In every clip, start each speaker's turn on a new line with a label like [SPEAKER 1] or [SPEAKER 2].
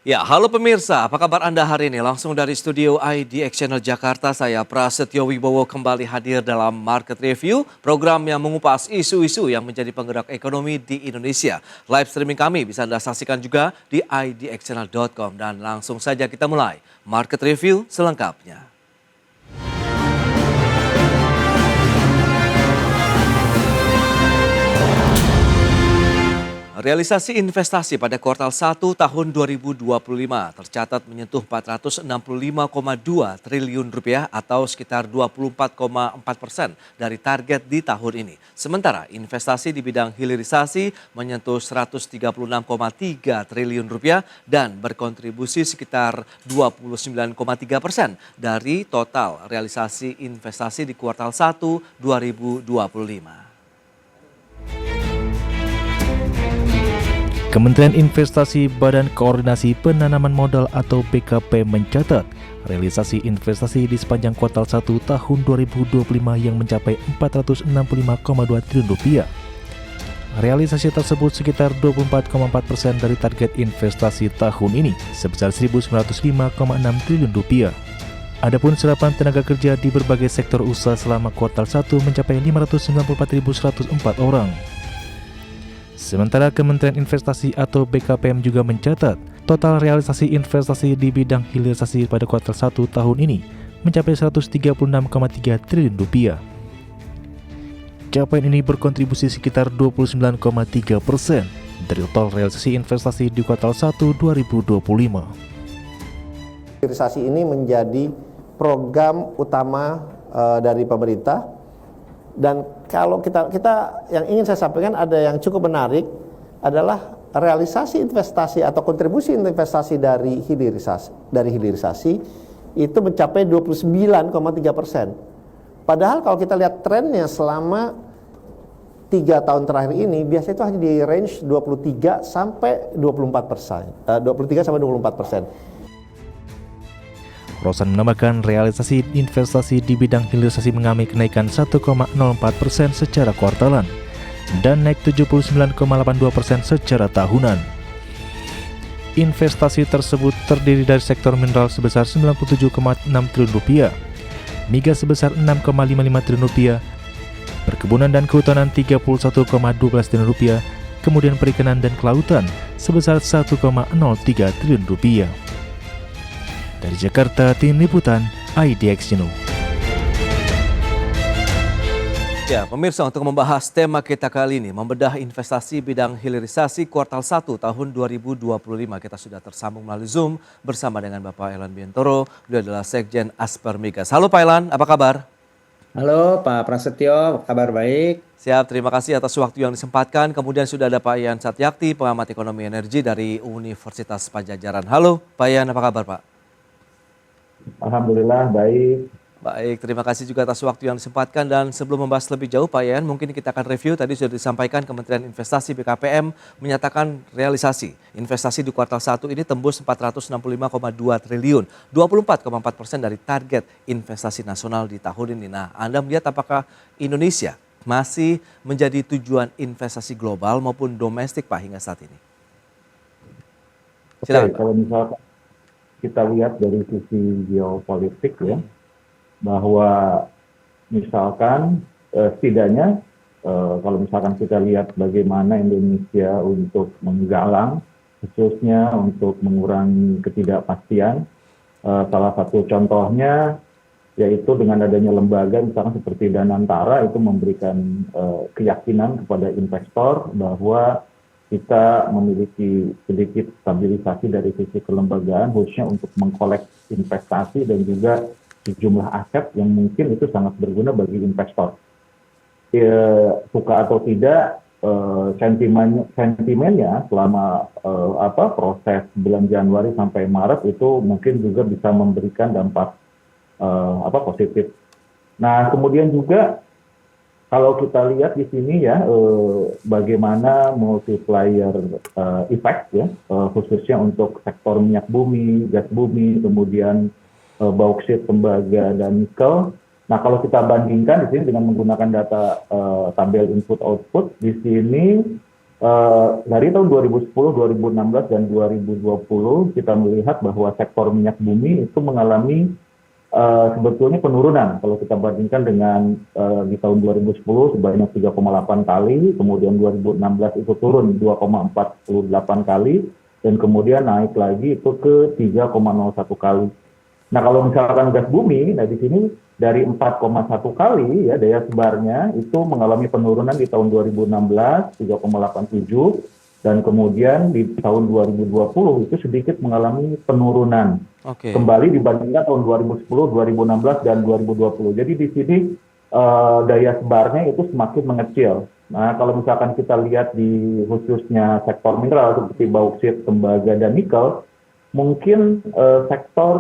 [SPEAKER 1] Ya, halo pemirsa, apa kabar Anda hari ini? Langsung dari studio IDX Channel Jakarta, saya Prasetyo Wibowo kembali hadir dalam Market Review, program yang mengupas isu-isu yang menjadi penggerak ekonomi di Indonesia. Live streaming kami bisa Anda saksikan juga di idxchannel.com dan langsung saja kita mulai Market Review selengkapnya. Realisasi investasi pada kuartal 1 tahun 2025 tercatat menyentuh 465,2 triliun rupiah atau sekitar 24,4% dari target di tahun ini. Sementara investasi di bidang hilirisasi menyentuh 136,3 triliun rupiah dan berkontribusi sekitar 29,3% dari total realisasi investasi di kuartal 1 2025.
[SPEAKER 2] Kementerian Investasi Badan Koordinasi Penanaman Modal atau BKP mencatat realisasi investasi di sepanjang kuartal 1 tahun 2025 yang mencapai 465,2 triliun rupiah. Realisasi tersebut sekitar 24,4% dari target investasi tahun ini sebesar 1.905,6 triliun rupiah. Adapun serapan tenaga kerja di berbagai sektor usaha selama kuartal 1 mencapai 594.104 orang. Sementara Kementerian Investasi atau BKPM juga mencatat total realisasi investasi di bidang hilirisasi pada kuartal 1 tahun ini mencapai 136,3 triliun rupiah. Capaian ini berkontribusi sekitar 29,3% dari total realisasi investasi di kuartal 1 2025.
[SPEAKER 3] Hilirisasi ini menjadi program utama dari pemerintah. Dan kalau kita yang ingin saya sampaikan ada yang cukup menarik adalah realisasi investasi atau kontribusi investasi dari hilirisasi itu mencapai 29,3%. Padahal kalau kita lihat trennya selama 3 tahun terakhir ini biasanya itu hanya di range 23 sampai 24%.
[SPEAKER 2] Rosan menambahkan realisasi investasi di bidang hilirisasi mengalami kenaikan 1,04% secara kuartalan dan naik 79,82% secara tahunan. Investasi tersebut terdiri dari sektor mineral sebesar 97,6 triliun rupiah, migas sebesar 6,55 triliun rupiah, perkebunan dan kehutanan 31,12 triliun rupiah, kemudian perikanan dan kelautan sebesar 1,03 triliun rupiah. Dari Jakarta, tim liputan IDX Channel.
[SPEAKER 1] Ya, pemirsa, untuk membahas tema kita kali ini, membedah investasi bidang hilirisasi kuartal 1 tahun 2025. Kita sudah tersambung melalui Zoom bersama dengan Bapak Elan Biantoro. Beliau adalah Sekjen Aspermigas. Halo Pak Elan, apa kabar?
[SPEAKER 4] Halo Pak Prasetyo, kabar baik?
[SPEAKER 1] Siap, terima kasih atas waktu yang disempatkan. Kemudian sudah ada Pak Ian Satyakti, pengamat ekonomi energi dari Universitas Padjadjaran. Halo Pak Ian, apa kabar Pak?
[SPEAKER 5] Alhamdulillah baik.
[SPEAKER 1] Baik, terima kasih juga atas waktu yang disempatkan. Dan sebelum membahas lebih jauh Pak Ian, mungkin kita akan review. Tadi sudah disampaikan Kementerian Investasi BKPM menyatakan realisasi investasi di kuartal 1 ini tembus 465,2 triliun, 24,4% dari target investasi nasional di tahun ini. Nah, Anda melihat apakah Indonesia masih menjadi tujuan investasi global maupun domestik Pak hingga saat ini? Silakan, Pak.
[SPEAKER 5] Kalau misalkan kita lihat dari sisi geopolitik ya, bahwa misalkan setidaknya kalau misalkan kita lihat bagaimana Indonesia untuk menggalang, khususnya untuk mengurangi ketidakpastian, salah satu contohnya yaitu dengan adanya lembaga misalkan seperti Danantara itu memberikan keyakinan kepada investor bahwa kita memiliki sedikit stabilisasi dari sisi kelembagaan khususnya untuk mengkolek investasi dan juga sejumlah aset yang mungkin itu sangat berguna bagi investor. Suka atau tidak, sentimennya selama proses bulan Januari sampai Maret itu mungkin juga bisa memberikan dampak positif. Nah, kemudian juga kalau kita lihat di sini ya, bagaimana multiplier effect ya, khususnya untuk sektor minyak bumi, gas bumi, kemudian bauksit, tembaga, dan nikel. Nah, kalau kita bandingkan di sini dengan menggunakan data tabel input output, di sini dari tahun 2010, 2016, dan 2020 kita melihat bahwa sektor minyak bumi itu mengalami sebetulnya penurunan kalau kita bandingkan dengan di tahun 2010 sebanyak 3,8 kali, kemudian 2016 itu turun 2,48 kali, dan kemudian naik lagi itu ke 3,01 kali. Nah, kalau misalkan gas bumi, nah di sini dari 4,1 kali ya daya sebarnya itu mengalami penurunan di tahun 2016 3,87, dan kemudian di tahun 2020 itu sedikit mengalami penurunan
[SPEAKER 1] Oke.
[SPEAKER 5] kembali dibandingkan tahun 2010, 2016, dan 2020. Jadi di sini daya sebarnya itu semakin mengecil. Nah, kalau misalkan kita lihat di khususnya sektor mineral seperti bauksit, tembaga, dan nikel, mungkin sektor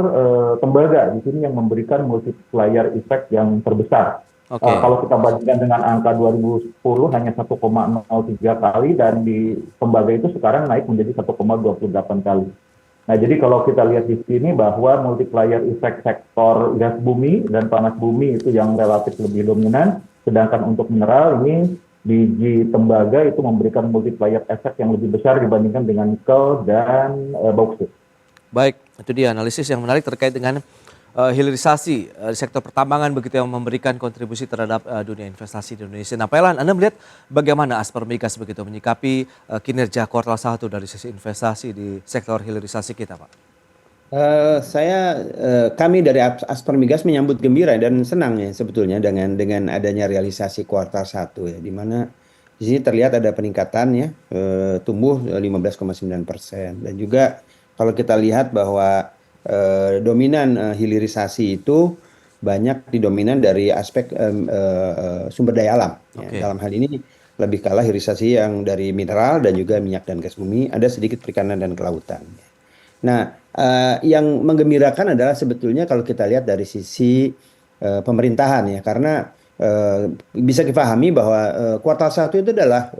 [SPEAKER 5] tembaga di sini yang memberikan multiplier effect yang terbesar.
[SPEAKER 1] Oke.
[SPEAKER 5] Kalau kita bandingkan dengan angka 2010 hanya 1,03 kali, dan di tembaga itu sekarang naik menjadi 1,28 kali. Nah, jadi kalau kita lihat di sini bahwa multiplier effect sektor gas bumi dan panas bumi itu yang relatif lebih dominan, sedangkan untuk mineral ini biji tembaga itu memberikan multiplier effect yang lebih besar dibandingkan dengan nikel dan bauksit.
[SPEAKER 1] Baik, itu dia analisis yang menarik terkait dengan hilirisasi di sektor pertambangan begitu yang memberikan kontribusi terhadap dunia investasi di Indonesia. Nah, Pak Elan, Anda melihat bagaimana Asper Migas begitu menyikapi kinerja kuartal 1 dari sisi investasi di sektor hilirisasi kita, Pak?
[SPEAKER 4] Kami dari Asper Migas menyambut gembira dan senang ya sebetulnya dengan adanya realisasi kuartal 1 ya, di mana di sini terlihat ada peningkatan ya, tumbuh 15,9%, dan juga kalau kita lihat bahwa dominan hilirisasi itu banyak didominan dari aspek sumber daya alam. Ya.
[SPEAKER 1] Oke.
[SPEAKER 4] Dalam hal ini lebih kalah hilirisasi yang dari mineral dan juga minyak dan gas bumi, ada sedikit perikanan dan kelautan. Nah, yang menggembirakan adalah sebetulnya kalau kita lihat dari sisi pemerintahan ya, karena bisa dipahami bahwa kuartal 1 itu adalah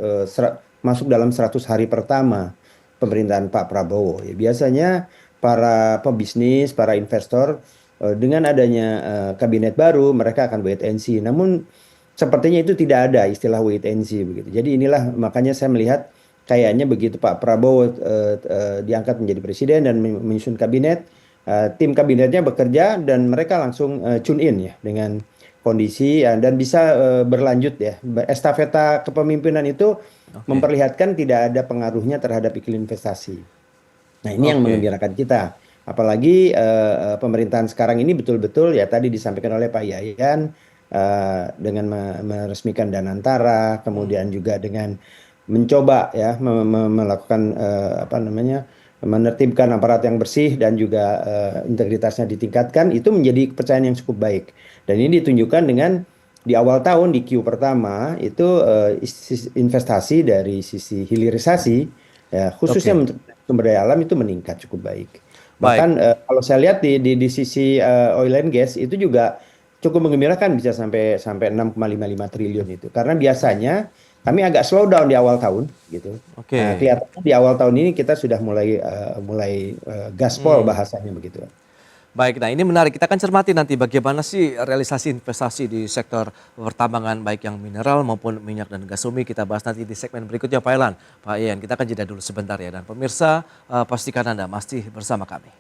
[SPEAKER 4] masuk dalam 100 hari pertama pemerintahan Pak Prabowo. Ya, biasanya para pebisnis, para investor dengan adanya kabinet baru mereka akan wait and see. Namun sepertinya itu tidak ada istilah wait and see begitu. Jadi inilah makanya saya melihat kayaknya begitu Pak Prabowo diangkat menjadi presiden dan menyusun kabinet, tim kabinetnya bekerja dan mereka langsung tune in ya dengan kondisi dan bisa berlanjut ya. Estafeta kepemimpinan itu memperlihatkan tidak ada pengaruhnya terhadap iklim investasi. Nah, ini yang
[SPEAKER 1] Oke.
[SPEAKER 4] menggembirakan kita. Apalagi pemerintahan sekarang ini betul-betul ya tadi disampaikan oleh Pak Yayan dengan meresmikan Danantara, kemudian juga dengan mencoba ya melakukan menertibkan aparat yang bersih dan juga integritasnya ditingkatkan, itu menjadi kepercayaan yang cukup baik. Dan ini ditunjukkan dengan di awal tahun di Q pertama itu investasi dari sisi hilirisasi ya, khususnya untuk sumber daya alam itu meningkat cukup baik. Bahkan kalau saya lihat di sisi oil and gas itu juga cukup menggembirakan, bisa sampai 6,55 triliun itu. Karena biasanya kami agak slow down di awal tahun gitu.
[SPEAKER 1] Oke.
[SPEAKER 4] Nah, kelihatannya di awal tahun ini kita sudah mulai gaspol bahasanya begitu.
[SPEAKER 1] Baik, nah ini menarik. Kita akan cermati nanti bagaimana sih realisasi investasi di sektor pertambangan baik yang mineral maupun minyak dan gas bumi. Kita bahas nanti di segmen berikutnya, Pak Elan. Pak Ian, kita akan jeda dulu sebentar ya. Dan pemirsa, pastikan Anda masih bersama kami.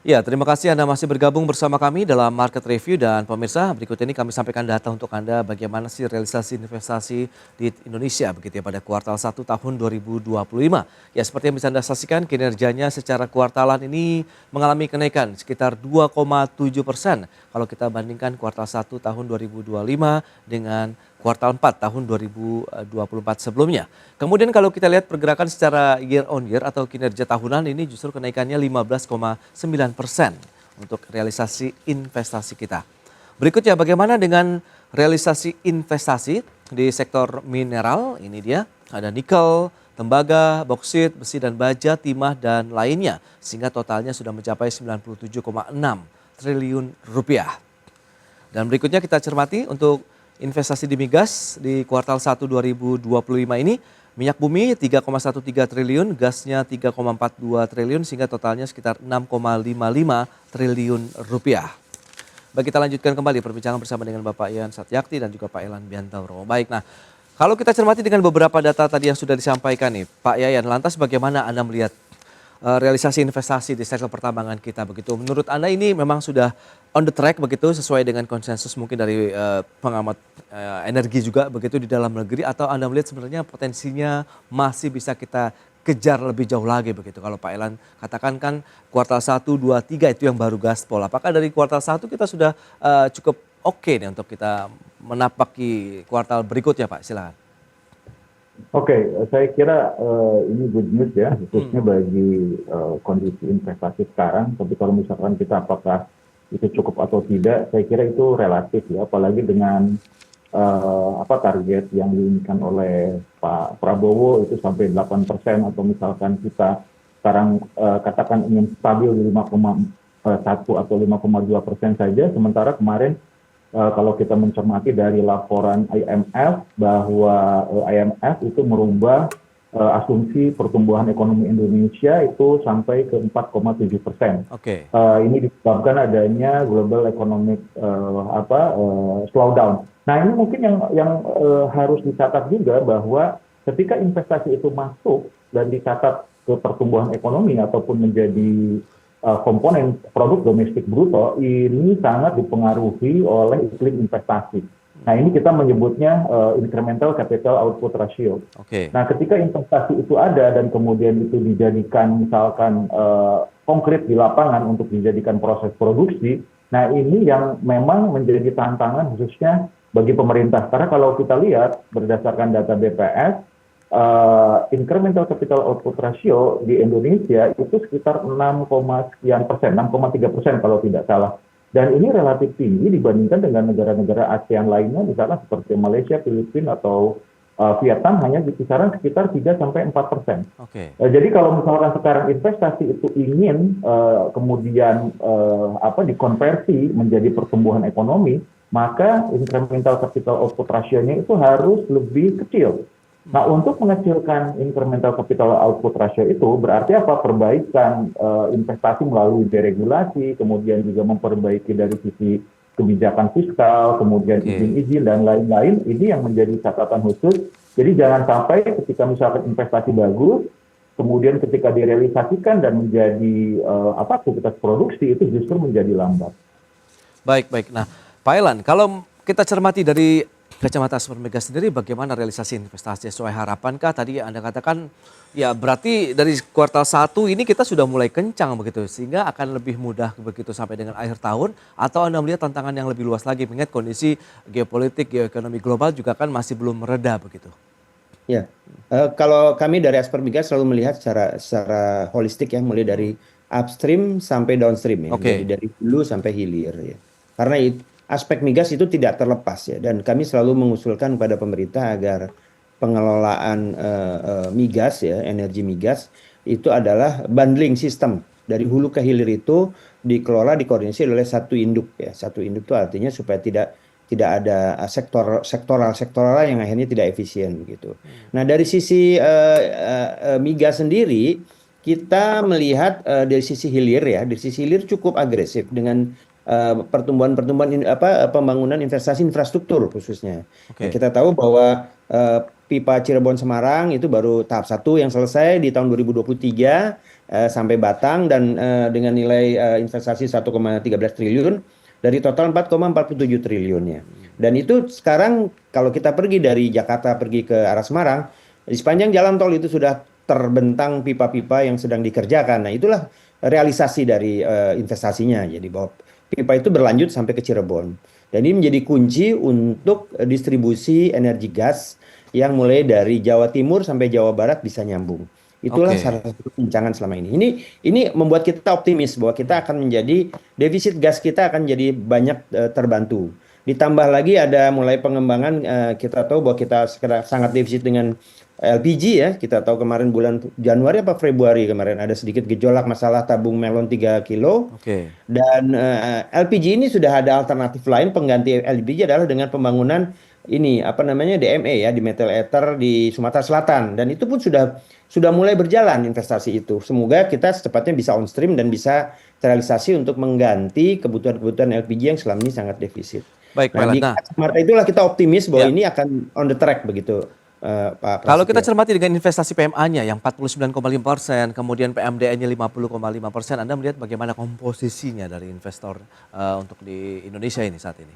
[SPEAKER 1] Ya, terima kasih Anda masih bergabung bersama kami dalam Market Review, dan pemirsa berikut ini kami sampaikan data untuk Anda bagaimana sih realisasi investasi di Indonesia begitu ya pada kuartal 1 tahun 2025. Ya, seperti yang bisa Anda saksikan kinerjanya secara kuartalan ini mengalami kenaikan sekitar 2,7% kalau kita bandingkan kuartal 1 tahun 2025 dengan kuartal 4 tahun 2024 sebelumnya. Kemudian kalau kita lihat pergerakan secara year on year atau kinerja tahunan, ini justru kenaikannya 15,9% untuk realisasi investasi kita. Berikutnya bagaimana dengan realisasi investasi di sektor mineral? Ini dia, ada nikel, tembaga, boksit, besi dan baja, timah dan lainnya. Sehingga totalnya sudah mencapai 97,6 triliun rupiah. Dan berikutnya kita cermati untuk investasi di migas di kuartal 1 2025 ini Minyak bumi 3,13 triliun, gasnya 3,42 triliun sehingga totalnya sekitar 6,55 triliun rupiah. Baik, kita lanjutkan kembali perbincangan bersama dengan Bapak Ian Satyakti dan juga Pak Elan Biantoro. Baik, nah kalau kita cermati dengan beberapa data tadi yang sudah disampaikan nih, Pak Yayan, lantas bagaimana Anda melihat realisasi investasi di sektor pertambangan kita begitu? Menurut Anda ini memang sudah on the track begitu sesuai dengan konsensus mungkin dari pengamat energi juga begitu di dalam negeri, atau Anda melihat sebenarnya potensinya masih bisa kita kejar lebih jauh lagi begitu? Kalau Pak Elan katakan kan kuartal 1, 2, 3 itu yang baru gaspol. Apakah dari kuartal 1 kita sudah cukup oke nih untuk kita menapaki kuartal berikutnya, Pak? Silakan.
[SPEAKER 5] Oke, saya kira ini good news ya, khususnya bagi kondisi investasi sekarang. Tapi kalau misalkan kita apakah itu cukup atau tidak, saya kira itu relatif ya, apalagi dengan target yang diinginkan oleh Pak Prabowo itu sampai 8%, atau misalkan kita sekarang katakan ingin stabil di 5,1 atau 5,2% saja, sementara kemarin kalau kita mencermati dari laporan IMF bahwa IMF itu merubah asumsi pertumbuhan ekonomi Indonesia itu sampai ke 4,7%.
[SPEAKER 1] Oke.
[SPEAKER 5] Ini disebabkan adanya global economic slowdown. Nah, ini mungkin yang harus dicatat juga bahwa ketika investasi itu masuk dan dicatat ke pertumbuhan ekonomi ataupun menjadi komponen produk domestik bruto, ini sangat dipengaruhi oleh iklim investasi. Nah, ini kita menyebutnya incremental capital output ratio.
[SPEAKER 1] Oke.
[SPEAKER 5] Nah, ketika investasi itu ada dan kemudian itu dijadikan misalkan konkret di lapangan untuk dijadikan proses produksi, nah ini yang memang menjadi tantangan khususnya bagi pemerintah. Karena kalau kita lihat berdasarkan data BPS, incremental capital output ratio di Indonesia itu sekitar 6,3% kalau tidak salah. Dan ini relatif tinggi dibandingkan dengan negara-negara ASEAN lainnya, misalnya seperti Malaysia, Filipina, atau Vietnam hanya di kisaran sekitar 3-4%.
[SPEAKER 1] Oke.
[SPEAKER 5] Jadi kalau misalkan sekarang investasi itu ingin kemudian dikonversi menjadi pertumbuhan ekonomi, maka incremental capital output ratio-nya itu harus lebih kecil. Nah, untuk mengecilkan incremental capital output ratio itu berarti apa? Perbaikan investasi melalui deregulasi, kemudian juga memperbaiki dari sisi kebijakan fiskal, kemudian izin-izin dan lain-lain. Ini yang menjadi catatan khusus. Jadi jangan sampai ketika misalkan investasi bagus, kemudian ketika direalisasikan dan menjadi aktivitas produksi itu justru menjadi lambat.
[SPEAKER 1] Baik. Nah, Pak Elan, kalau kita cermati dari kacamata Supermega sendiri, bagaimana realisasi investasi sesuai harapankah? Tadi Anda katakan ya berarti dari kuartal 1 ini kita sudah mulai kencang begitu sehingga akan lebih mudah begitu sampai dengan akhir tahun, atau Anda melihat tantangan yang lebih luas lagi mengingat kondisi geopolitik, geoekonomi global juga kan masih belum mereda begitu?
[SPEAKER 4] Ya, kalau kami dari Aspermigas selalu melihat secara holistik ya, mulai dari upstream sampai downstream ya,
[SPEAKER 1] Oke.
[SPEAKER 4] jadi dari hulu sampai hilir ya. Karena aspek migas itu tidak terlepas ya, dan kami selalu mengusulkan kepada pemerintah agar pengelolaan migas ya, energi migas itu adalah bundling sistem dari hulu ke hilir itu dikelola, dikoordinasi oleh satu induk ya. Satu induk itu artinya supaya tidak ada sektoral yang akhirnya tidak efisien begitu. Nah, dari sisi migas sendiri kita melihat dari sisi hilir ya, dari sisi hilir cukup agresif dengan pembangunan investasi infrastruktur khususnya.
[SPEAKER 1] Oke.
[SPEAKER 4] Nah, kita tahu bahwa pipa Cirebon Semarang itu baru tahap 1 yang selesai di tahun 2023 sampai Batang, dan dengan nilai investasi 1,13 triliun dari total 4,47 triliun ya. Dan itu sekarang kalau kita pergi dari Jakarta pergi ke arah Semarang, di sepanjang jalan tol itu sudah terbentang pipa-pipa yang sedang dikerjakan. Nah, itulah realisasi dari investasinya. Jadi bahwa pipa itu berlanjut sampai ke Cirebon. Dan ini menjadi kunci untuk distribusi energi gas yang mulai dari Jawa Timur sampai Jawa Barat bisa nyambung. Itulah salah satu perbincangan selama ini. Ini membuat kita optimis bahwa kita akan menjadi defisit gas kita akan jadi banyak terbantu. Ditambah lagi ada mulai pengembangan, kita tahu bahwa kita sangat defisit dengan LPG ya. Kita tahu kemarin bulan Januari apa Februari kemarin ada sedikit gejolak masalah tabung melon 3 kilo. Dan LPG ini sudah ada alternatif lain, pengganti LPG adalah dengan pembangunan ini apa namanya DME ya, di metal ether di Sumatera Selatan, dan itu pun sudah mulai berjalan investasi itu. Semoga kita secepatnya bisa on stream dan bisa terrealisasi untuk mengganti kebutuhan-kebutuhan LPG yang selama ini sangat defisit.
[SPEAKER 1] Baik, Pak
[SPEAKER 4] Nah,
[SPEAKER 1] Elan.
[SPEAKER 4] di
[SPEAKER 1] Nah,
[SPEAKER 4] kacamata itulah kita optimis bahwa
[SPEAKER 1] ya.
[SPEAKER 4] ini akan on the track begitu, Pak
[SPEAKER 1] Kalau kita
[SPEAKER 4] Prasetyo.
[SPEAKER 1] cermati dengan investasi PMA-nya yang 49,5%, kemudian PMDN-nya 50,5%, Anda melihat bagaimana komposisinya dari investor untuk di Indonesia ini saat ini?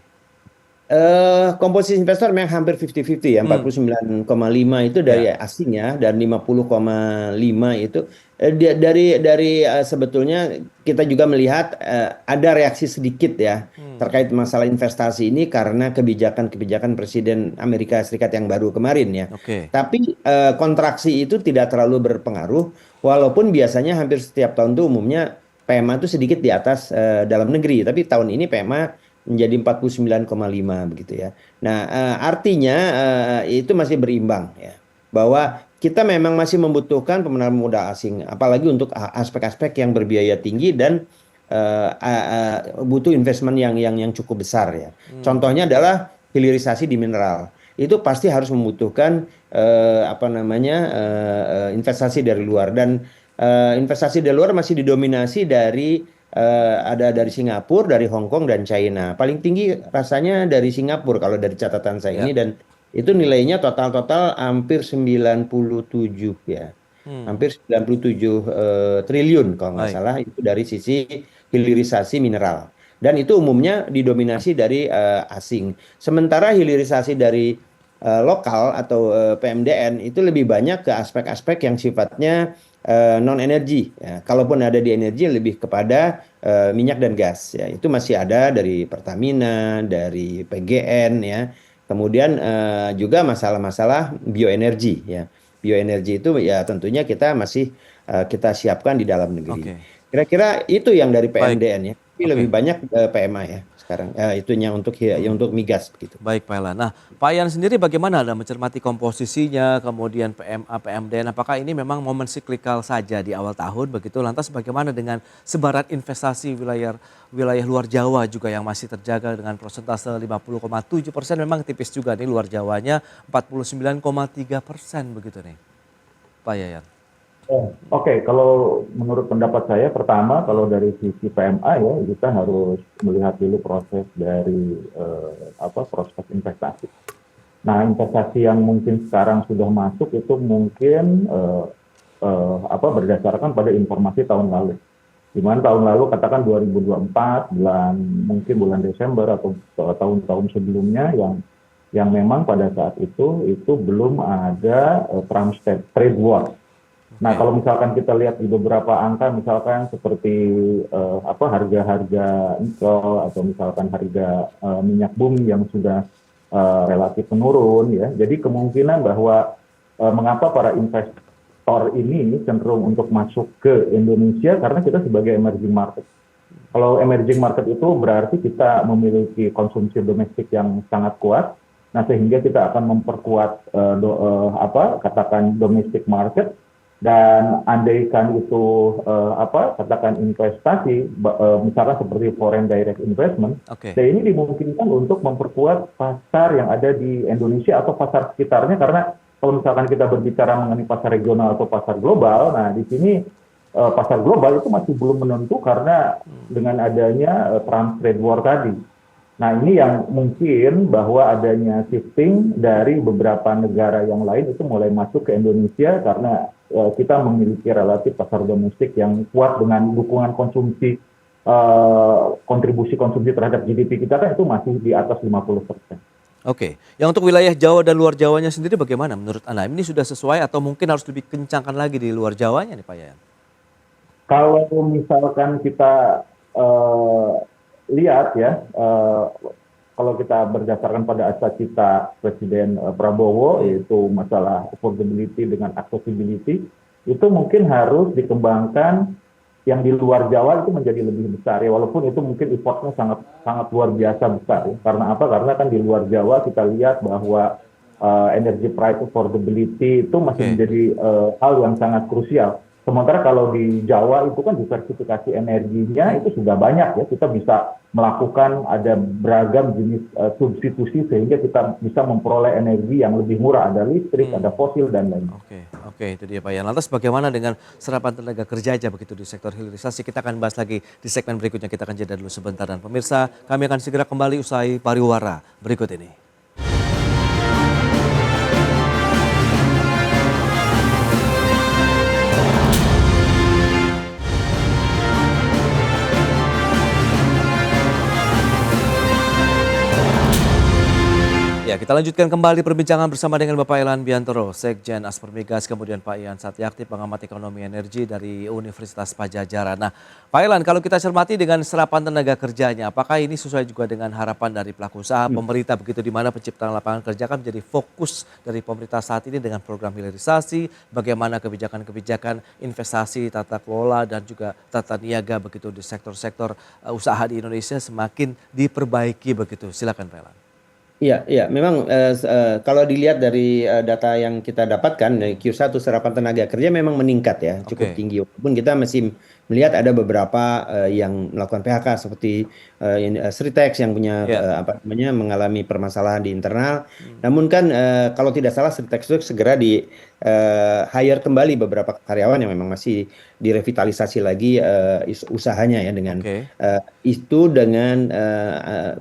[SPEAKER 4] Komposisi investor memang hampir 50-50 ya,
[SPEAKER 1] Hmm,
[SPEAKER 4] 49,5 itu dari
[SPEAKER 1] ya,
[SPEAKER 4] asing ya, dan 50,5 itu dari sebetulnya kita juga melihat ada reaksi sedikit ya terkait masalah investasi ini karena kebijakan-kebijakan Presiden Amerika Serikat yang baru kemarin ya.
[SPEAKER 1] oke.
[SPEAKER 4] Tapi kontraksi itu tidak terlalu berpengaruh, walaupun biasanya hampir setiap tahun itu umumnya PMA itu sedikit di atas dalam negeri, tapi tahun ini PMA menjadi 49,5 begitu ya. Nah, artinya itu masih berimbang ya. Bahwa kita memang masih membutuhkan pemenahan modal asing, apalagi untuk aspek-aspek yang berbiaya tinggi dan butuh investment yang cukup besar ya. Contohnya adalah hilirisasi di mineral. Itu pasti harus membutuhkan apa namanya investasi dari luar, dan investasi dari luar masih didominasi dari ada dari Singapura, dari Hong Kong dan China. Paling tinggi rasanya dari Singapura kalau dari catatan saya
[SPEAKER 1] Ya.
[SPEAKER 4] ini, dan itu nilainya total hampir 97 ya. Hampir 97 triliun kalau nggak
[SPEAKER 1] Baik.
[SPEAKER 4] salah, itu dari sisi hilirisasi mineral. Dan itu umumnya didominasi dari asing. Sementara hilirisasi dari lokal atau PMDN itu lebih banyak ke aspek-aspek yang sifatnya non energi ya. Kalaupun ada di energi lebih kepada minyak dan gas ya. Itu masih ada dari Pertamina, dari PGN ya. Kemudian juga masalah-masalah bioenergi ya. Bioenergi itu ya tentunya kita masih kita siapkan di dalam negeri.
[SPEAKER 1] Oke.
[SPEAKER 4] Kira-kira itu yang dari
[SPEAKER 1] Baik.
[SPEAKER 4] PMDN ya. Tapi
[SPEAKER 1] Oke.
[SPEAKER 4] lebih banyak PMA ya sekarang. Itunya untuk migas begitu.
[SPEAKER 1] Baik, Pak Elan. Nah, Pak Yan sendiri bagaimana Anda mencermati komposisinya, kemudian PMA, PMDN, apakah ini memang momen siklikal saja di awal tahun begitu? Lantas bagaimana dengan sebaran investasi wilayah luar Jawa juga yang masih terjaga dengan persentase 50,7%, memang tipis juga nih luar Jawanya 49,3% begitu nih, Pak Yayan.
[SPEAKER 5] Oke, kalau menurut pendapat saya, pertama kalau dari sisi PMA ya kita harus melihat dulu proses dari prospek investasi. Nah, investasi yang mungkin sekarang sudah masuk itu mungkin berdasarkan pada informasi tahun lalu. Di mana tahun lalu katakan 2024 mungkin bulan Desember atau tahun-tahun sebelumnya yang memang pada saat itu belum ada perang trade war. Nah, kalau misalkan kita lihat di beberapa angka, misalkan seperti harga-harga nikel atau misalkan harga minyak bumi yang sudah relatif menurun, ya. Jadi kemungkinan bahwa mengapa para investor ini cenderung untuk masuk ke Indonesia karena kita sebagai emerging market. Kalau emerging market itu berarti kita memiliki konsumsi domestik yang sangat kuat. Nah, sehingga kita akan memperkuat katakan domestic market. Dan andaikan itu katakan investasi misalkan seperti foreign direct investment, dan ini dimungkinkan untuk memperkuat pasar yang ada di Indonesia atau pasar sekitarnya, karena kalau misalkan kita berbicara mengenai pasar regional atau pasar global, nah di sini pasar global itu masih belum menentu karena dengan adanya perang trade war tadi. Nah, ini yang mungkin bahwa adanya shifting dari beberapa negara yang lain itu mulai masuk ke Indonesia karena kita memiliki relatif pasar domestik yang kuat dengan dukungan konsumsi, kontribusi konsumsi terhadap GDP kita kan itu masih di atas 50%.
[SPEAKER 1] Oke, yang untuk wilayah Jawa dan luar Jawanya sendiri bagaimana menurut Anda? Ini sudah sesuai atau mungkin harus lebih kencangkan lagi di luar Jawanya nih Pak Yayan?
[SPEAKER 5] Kalau misalkan kita lihat ya, kalau kita berdasarkan pada cita Presiden Prabowo, yaitu masalah affordability dengan accessibility, itu mungkin harus dikembangkan yang di luar Jawa itu menjadi lebih besar ya, walaupun itu mungkin effortnya sangat sangat luar biasa besar ya. Karena apa? Karena kan di luar Jawa kita lihat bahwa energy price affordability itu masih menjadi hal yang sangat krusial. Sementara kalau di Jawa itu kan diversifikasi energinya itu sudah banyak ya. Kita bisa melakukan ada beragam jenis substitusi sehingga kita bisa memperoleh energi yang lebih murah. Ada listrik, ada fosil dan lain.
[SPEAKER 1] Oke, itu dia Pak Yan. Lantas bagaimana dengan serapan tenaga kerja aja begitu di sektor hilirisasi? Kita akan bahas lagi di segmen berikutnya. Kita akan jeda dulu sebentar dan pemirsa, kami akan segera kembali usai pariwara berikut ini. Ya, kita lanjutkan kembali perbincangan bersama dengan Bapak Elan Biantoro, Sekjen Aspermigas, kemudian Pak Ian Satyakti, pengamat ekonomi energi dari Universitas Padjadjaran. Nah, Pak Elan, kalau kita cermati dengan serapan tenaga kerjanya, apakah ini sesuai juga dengan harapan dari pelaku usaha, pemerintah begitu, di mana penciptaan lapangan kerja kan menjadi fokus dari pemerintah saat ini dengan program hilirisasi, bagaimana kebijakan-kebijakan investasi, tata kelola dan juga tata niaga begitu di sektor-sektor usaha di Indonesia semakin diperbaiki begitu. Silakan Pak Elan.
[SPEAKER 4] Iya, memang kalau dilihat dari data yang kita dapatkan dari Q1 serapan tenaga kerja memang meningkat ya, cukup tinggi. Walaupun kita masih melihat ada beberapa yang melakukan PHK seperti Sritex yang punya mengalami permasalahan di internal. Namun kan kalau tidak salah Sritex itu segera di hire kembali beberapa karyawan yang memang masih direvitalisasi lagi usahanya ya dengan itu dengan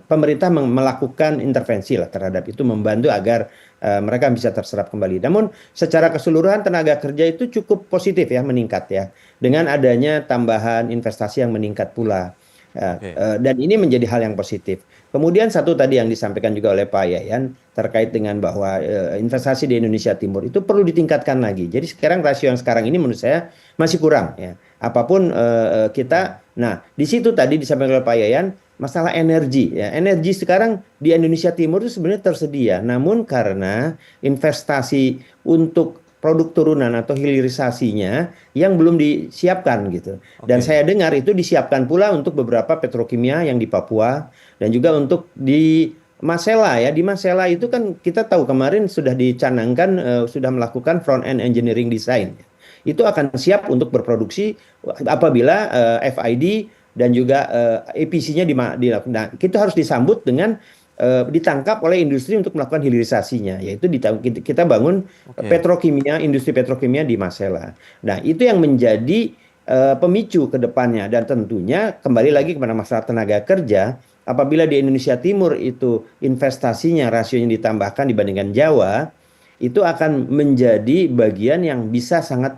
[SPEAKER 4] pemerintah melakukan intervensi lah terhadap itu, membantu agar mereka bisa terserap kembali. Namun secara keseluruhan tenaga kerja itu cukup positif ya, meningkat ya dengan adanya tambahan investasi yang meningkat pula. Dan ini menjadi hal yang positif. Kemudian satu tadi yang disampaikan juga oleh Pak Yayan terkait dengan bahwa investasi di Indonesia Timur itu perlu ditingkatkan lagi. Jadi sekarang rasio yang sekarang ini menurut saya masih kurang ya. Apapun nah di situ tadi disampaikan oleh Pak Yayan masalah energi ya. Energi sekarang di Indonesia Timur itu sebenarnya tersedia, namun karena investasi untuk produk turunan atau hilirisasinya yang belum disiapkan gitu. Dan saya dengar itu disiapkan pula untuk beberapa petrokimia yang di Papua dan juga untuk di Masela ya. Di Masela itu kan kita tahu kemarin sudah dicanangkan sudah melakukan front end engineering design. Itu akan siap untuk berproduksi apabila FID dan juga EPC-nya dilakukan. Nah, kita harus disambut dengan ditangkap oleh industri untuk melakukan hilirisasinya, yaitu kita bangun petrokimia, industri petrokimia di Masela. Nah, itu yang menjadi pemicu ke depannya, dan tentunya kembali lagi kepada masalah tenaga kerja. Apabila di Indonesia Timur itu investasinya rasionya ditambahkan dibandingkan Jawa, itu akan menjadi bagian yang bisa sangat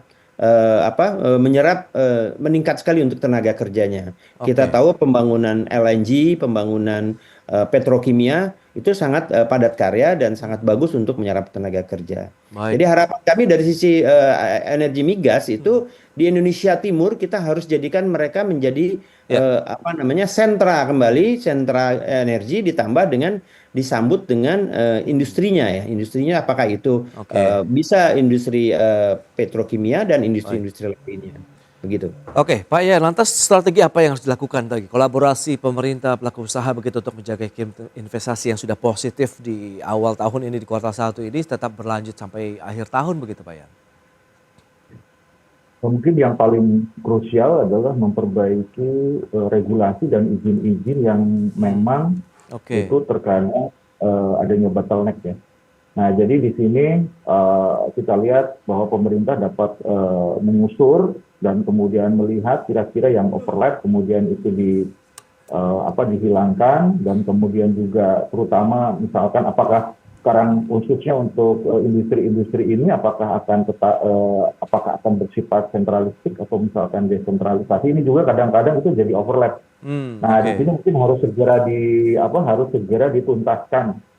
[SPEAKER 4] menyerap meningkat sekali untuk tenaga kerjanya. Kita tahu pembangunan LNG, pembangunan petrokimia itu sangat padat karya dan sangat bagus untuk menyerap tenaga kerja. Jadi harapan kami dari sisi energi migas itu di Indonesia Timur kita harus jadikan mereka menjadi sentra kembali, sentra energi ditambah dengan disambut dengan industrinya ya. Industrinya apakah itu bisa industri petrokimia dan industri-industri lainnya. Begitu.
[SPEAKER 1] Oke, Pak Yan, lantas strategi apa yang harus dilakukan lagi? Kolaborasi pemerintah, pelaku usaha begitu untuk menjaga iklim investasi yang sudah positif di awal tahun ini, di kuartal 1 ini tetap berlanjut sampai akhir tahun begitu Pak Yan?
[SPEAKER 5] Mungkin yang paling krusial adalah memperbaiki regulasi dan izin-izin yang memang itu terkait adanya bottleneck ya. Nah, jadi di sini kita lihat bahwa pemerintah dapat menyusur dan kemudian melihat kira-kira yang overlap, kemudian itu dihilangkan, dan kemudian juga terutama misalkan apakah sekarang khususnya untuk industri-industri ini apakah akan bersifat sentralistik atau misalkan desentralisasi, ini juga kadang-kadang itu jadi overlap. Nah, di sini mungkin harus segera dituntaskan.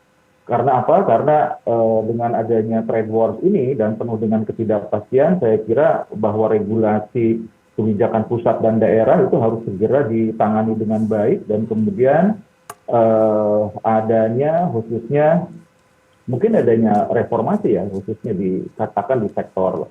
[SPEAKER 5] Karena apa? Karena dengan adanya trade wars ini dan penuh dengan ketidakpastian, saya kira bahwa regulasi kebijakan pusat dan daerah itu harus segera ditangani dengan baik, dan kemudian khususnya reformasi ya, khususnya dikatakan di sektor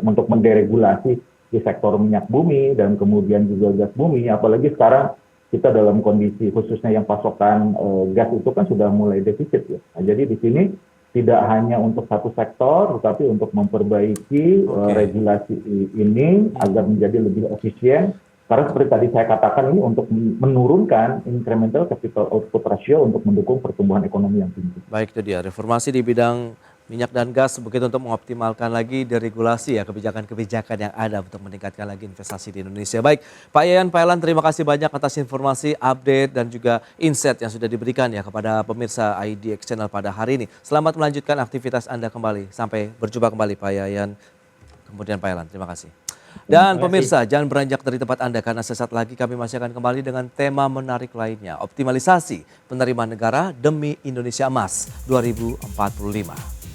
[SPEAKER 5] untuk menderegulasi di sektor minyak bumi dan kemudian juga gas bumi, apalagi sekarang kita dalam kondisi khususnya yang pasokan gas itu kan sudah mulai defisit ya. Nah, jadi di sini tidak hanya untuk satu sektor, tetapi untuk memperbaiki regulasi ini agar menjadi lebih efisien. Karena seperti tadi saya katakan, ini untuk menurunkan incremental capital output ratio untuk mendukung pertumbuhan ekonomi yang tinggi.
[SPEAKER 1] Baik, itu dia reformasi di bidang minyak dan gas begitu untuk mengoptimalkan lagi deregulasi ya kebijakan-kebijakan yang ada untuk meningkatkan lagi investasi di Indonesia. Baik, Pak Yayan, Pak Elan, terima kasih banyak atas informasi, update dan juga insight yang sudah diberikan ya kepada pemirsa IDX Channel pada hari ini. Selamat melanjutkan aktivitas Anda kembali. Sampai berjumpa kembali Pak Yayan, kemudian Pak Elan. Terima kasih. Dan pemirsa, jangan beranjak dari tempat Anda karena sesaat lagi kami masih akan kembali dengan tema menarik lainnya. Optimalisasi penerimaan negara demi Indonesia Emas 2045.